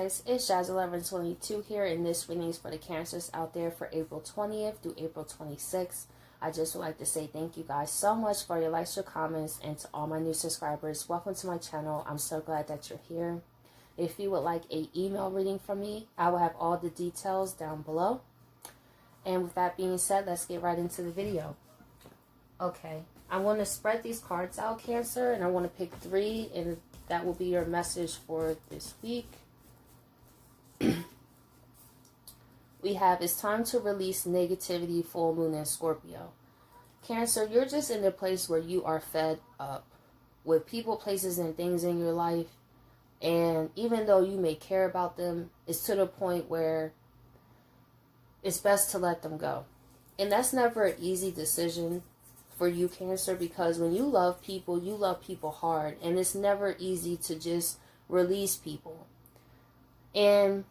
guys, it's Jazz1122 here, and this reading is for the Cancers out there for April 20th through April 26th. I just would like to say thank you guys so much for your likes, your comments, and to all my new subscribers. Welcome to my channel. I'm so glad that you're here. If you would like an email reading from me, I will have all the details down below. And with that being said, let's get right into the video. Okay, I want to spread these cards out, Cancer, and I want to pick 3, and that will be your message for this week. We have, it's time to release negativity, full moon, and Scorpio. Cancer, you're just in a place where you are fed up with people, places, and things in your life. And even though you may care about them, it's to the point where it's best to let them go. And that's never an easy decision for you, Cancer, because when you love people hard, and it's never easy to just release people. And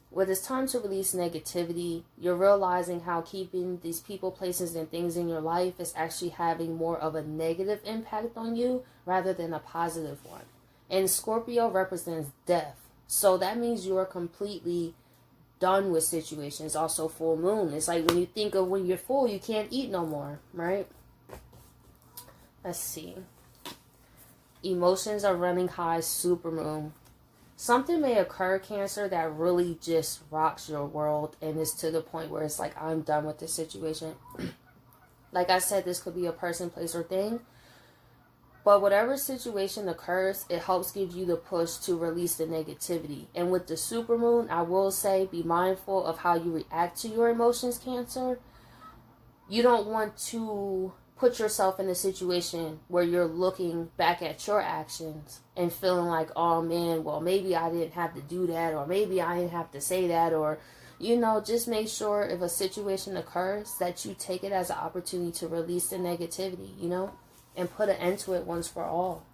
when it's time to release negativity, you're realizing how keeping these people, places, and things in your life is actually having more of a negative impact on you rather than a positive one. And Scorpio represents death, so that means you are completely done with situations. Also full moon, it's like when you think of when you're full, you can't eat no more, right? Let's see. Emotions are running high, supermoon. Something may occur, Cancer, that really just rocks your world, and it's to the point where it's like, I'm done with this situation. Like I said, this could be a person, place, or thing. But whatever situation occurs, it helps give you the push to release the negativity. And with the supermoon, I will say, be mindful of how you react to your emotions, Cancer. You don't want to put yourself in a situation where you're looking back at your actions and feeling like, oh man, well, maybe I didn't have to do that, or maybe I didn't have to say that, or, you know, just make sure if a situation occurs that you take it as an opportunity to release the negativity, you know, and put an end to it once for all.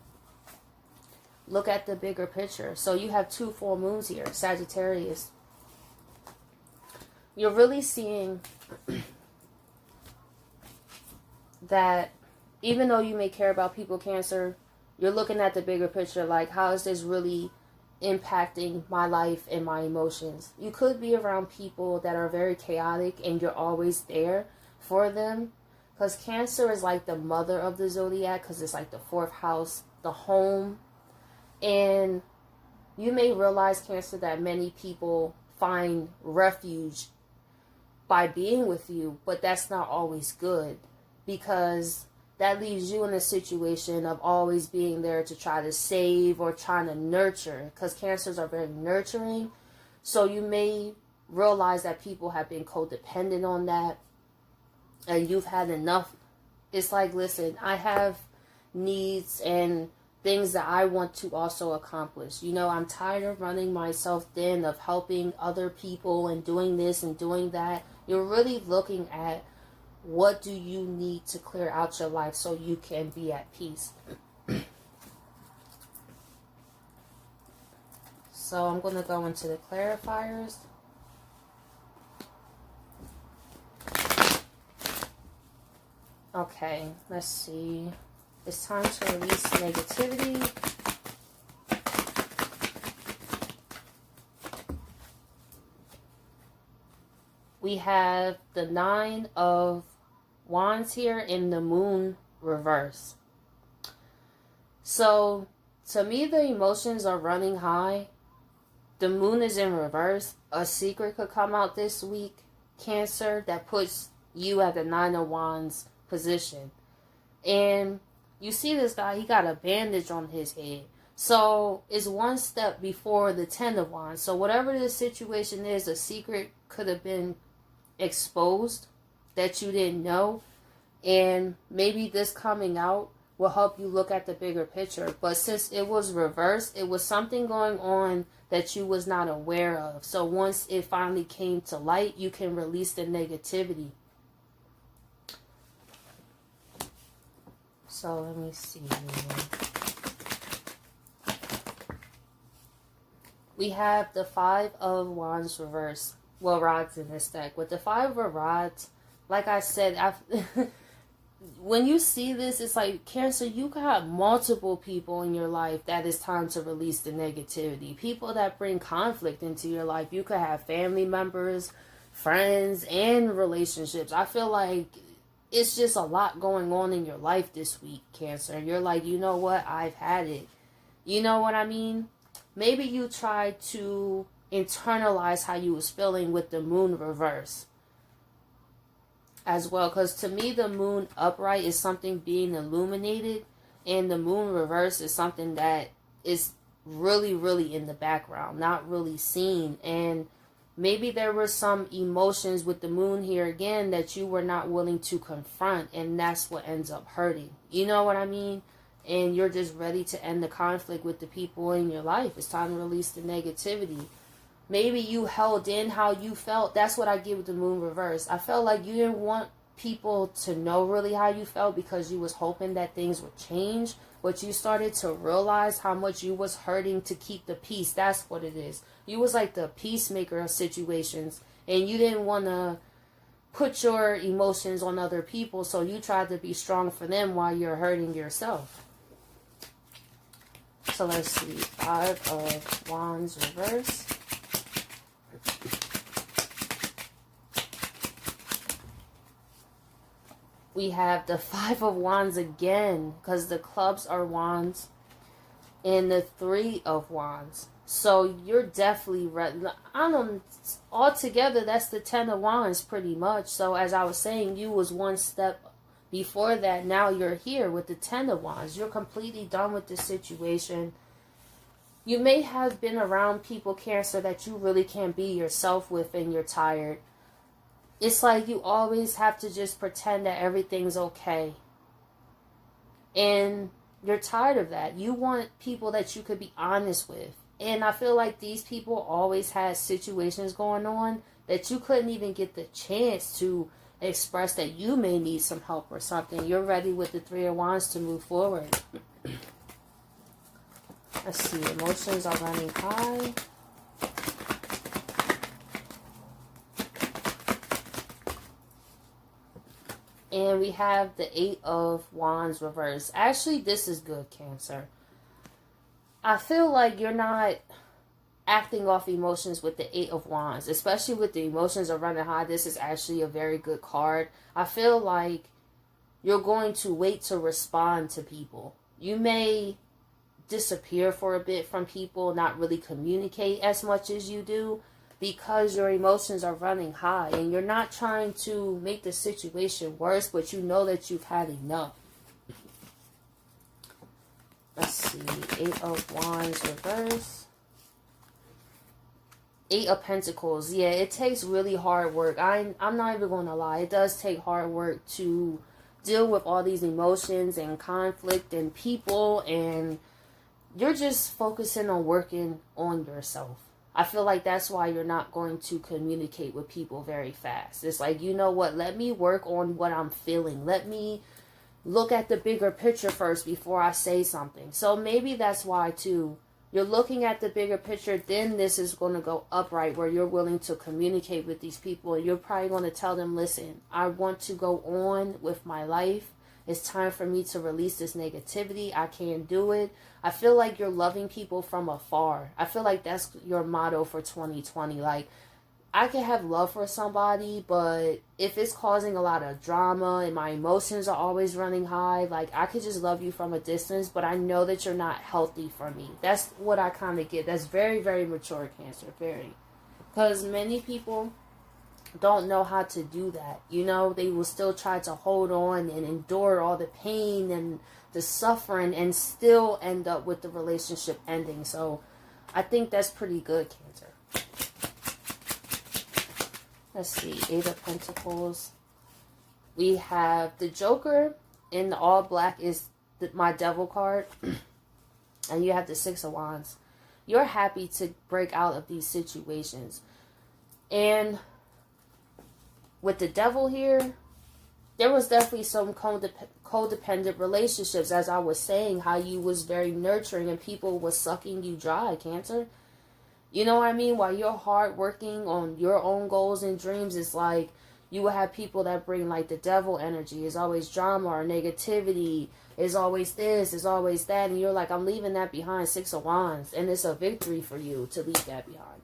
Look at the bigger picture. So you have 2 full moons here, Sagittarius. You're really seeing that even though you may care about people, Cancer, you're looking at the bigger picture, like, how is this really impacting my life and my emotions? You could be around people that are very chaotic and you're always there for them, because Cancer is like the mother of the zodiac, because it's like the 4th house, the home. And you may realize, Cancer, that many people find refuge by being with you, but that's not always good, because that leaves you in a situation of always being there to try to save or trying to nurture, because Cancers are very nurturing. So you may realize that people have been codependent on that, and you've had enough. It's like, listen, I have needs and things that I want to also accomplish. You know, I'm tired of running myself thin, of helping other people and doing this and doing that. You're really looking at, what do you need to clear out your life so you can be at peace? So I'm going to go into the clarifiers. Okay, let's see. It's time to release negativity. We have the 9 of Wands here in the moon reverse. So to me, the emotions are running high. The moon is in reverse. A secret could come out this week, Cancer, that puts you at the 9 of Wands position. And you see this guy, he got a bandage on his head. So it's one step before the 10 of Wands. So whatever the situation is, a secret could have been exposed that you didn't know, and maybe this coming out will help you look at the bigger picture. But since it was reversed, it was something going on that you was not aware of. So once it finally came to light, you can release the negativity. So let me see here. We have the 5 of Wands reverse. Well, rods in this deck. With the 5 of rods, like I said, when you see this, it's like, Cancer, you got multiple people in your life that it's time to release the negativity. People that bring conflict into your life. You could have family members, friends, and relationships. I feel like it's just a lot going on in your life this week, Cancer. You're like, you know what? I've had it. You know what I mean? Maybe you tried to internalize how you was feeling with the moon reverse as well, because to me the moon upright is something being illuminated, and the moon reverse is something that is really, really in the background, not really seen. And maybe there were some emotions with the moon here again that you were not willing to confront, and that's what ends up hurting. You know what I mean? And you're just ready to end the conflict with the people in your life. It's time to release the negativity. Maybe you held in how you felt. That's what I get with the moon reverse. I felt like you didn't want people to know really how you felt because you was hoping that things would change. But you started to realize how much you was hurting to keep the peace. That's what it is. You was like the peacemaker of situations. And you didn't want to put your emotions on other people. So you tried to be strong for them while you're hurting yourself. So let's see. 5 of Wands reverse. We have the 5 of Wands again, because the clubs are wands, and the 3 of Wands. So you're definitely ready. I don't. Altogether, that's the 10 of Wands pretty much. So as I was saying, you was one step before that. Now you're here with the 10 of Wands. You're completely done with this situation. You may have been around people, Cancer, that you really can't be yourself with, and you're tired. It's like you always have to just pretend that everything's okay. And you're tired of that. You want people that you could be honest with. And I feel like these people always had situations going on that you couldn't even get the chance to express that you may need some help or something. You're ready with the 3 of Wands to move forward. Let's see. Emotions are running high. And we have the 8 of Wands reverse. Actually, this is good, Cancer. I feel like you're not acting off emotions with the 8 of Wands. Especially with the emotions are running high. This is actually a very good card. I feel like you're going to wait to respond to people. You may disappear for a bit from people, not really communicate as much as you do, because your emotions are running high and you're not trying to make the situation worse, but you know that you've had enough. Let's see. 8 of Wands reverse. 8 of Pentacles. Yeah, it takes really hard work. I'm not even going to lie. It does take hard work to deal with all these emotions and conflict and people, and you're just focusing on working on yourself. I feel like that's why you're not going to communicate with people very fast. It's like, you know what? Let me work on what I'm feeling. Let me look at the bigger picture first before I say something. So maybe that's why, too. You're looking at the bigger picture, then this is going to go upright where you're willing to communicate with these people. And you're probably going to tell them, listen, I want to go on with my life. It's time for me to release this negativity. I can't do it. I feel like you're loving people from afar. I feel like that's your motto for 2020. Like, I can have love for somebody, but if it's causing a lot of drama and my emotions are always running high, like, I could just love you from a distance, but I know that you're not healthy for me. That's what I kind of get. That's very, very mature, Cancer. Very. Because many people don't know how to do that. You know, they will still try to hold on and endure all the pain and the suffering and still end up with the relationship ending. So I think that's pretty good, Cancer. Let's see. 8 of Pentacles. We have the Joker in the all black is my Devil card. And you have the 6 of Wands. You're happy to break out of these situations. And with the Devil here, there was definitely some codependent relationships, as I was saying, how you was very nurturing and people was sucking you dry, Cancer. You know what I mean? While you're hard working on your own goals and dreams, it's like You will have people that bring like the devil energy. It's always drama or negativity. It's always this, it's always that. And you're like, I'm leaving that behind. 6 of Wands. And it's a victory for you to leave that behind.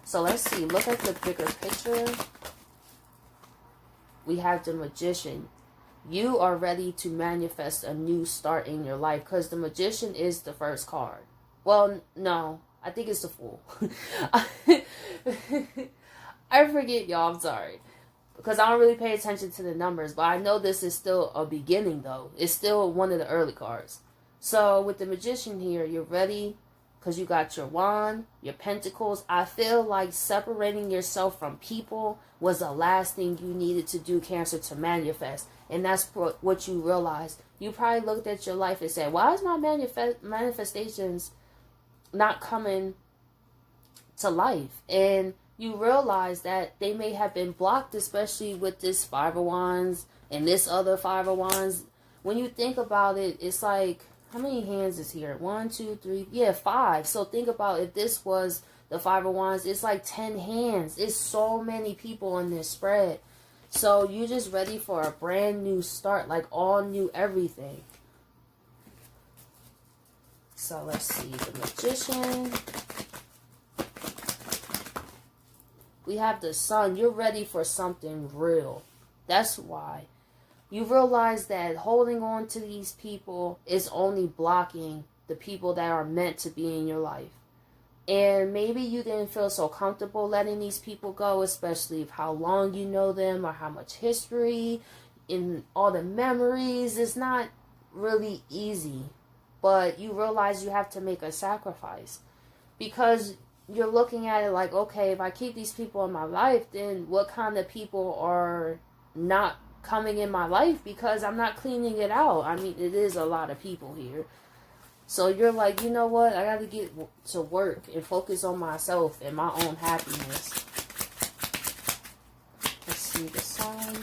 So let's see. Look at the bigger picture. We have the Magician. You are ready to manifest a new start in your life. Because the Magician is the first card. Well, no. I think it's the Fool. I forget, y'all. I'm sorry. Because I don't really pay attention to the numbers. But I know this is still a beginning, though. It's still one of the early cards. So, with the Magician here, you're ready. Because you got your Wand, your Pentacles. I feel like separating yourself from people was the last thing you needed to do, Cancer, to manifest. And that's what you realized. You probably looked at your life and said, why is my manifestations not coming to life? And you realize that they may have been blocked, especially with this 5 of Wands and this other 5 of Wands. When you think about it, it's like, how many hands is here? 1, 2, 3, yeah, 5. So think about if this was the 5 of Wands, it's like 10 hands. It's so many people in this spread. So you're just ready for a brand new start, like all new everything. So let's see, the Magician. We have the Sun. You're ready for something real. That's why. You realize that holding on to these people is only blocking the people that are meant to be in your life. And maybe you didn't feel so comfortable letting these people go, especially if how long you know them or how much history and all the memories. It's not really easy. But you realize you have to make a sacrifice. Because you're looking at it like, okay, if I keep these people in my life, then what kind of people are not coming in my life? Because I'm not cleaning it out. I mean, it is a lot of people here. So you're like, you know what? I got to get to work and focus on myself and my own happiness. Let's see the Sun.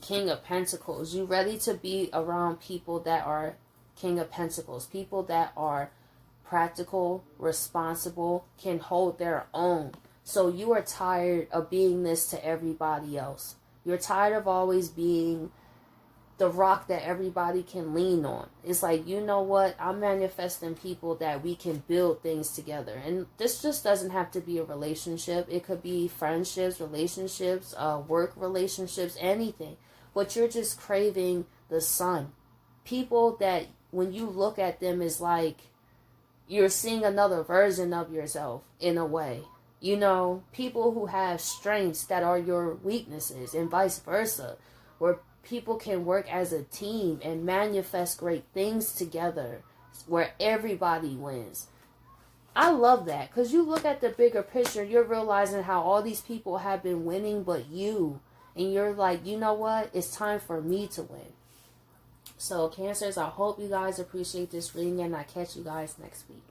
King of Pentacles. You ready to be around people that are King of Pentacles. People that are practical, responsible, can hold their own. So you are tired of being this to everybody else. You're tired of always being the rock that everybody can lean on. It's like, you know what? I'm manifesting people that we can build things together. And this just doesn't have to be a relationship. It could be friendships, relationships, work relationships, anything. But you're just craving the Sun. People that when you look at them is like you're seeing another version of yourself in a way. You know, people who have strengths that are your weaknesses and vice versa. Where people can work as a team and manifest great things together. Where everybody wins. I love that. Because you look at the bigger picture, you're realizing how all these people have been winning but you. And you're like, you know what? It's time for me to win. So, Cancers, I hope you guys appreciate this reading, and I catch you guys next week.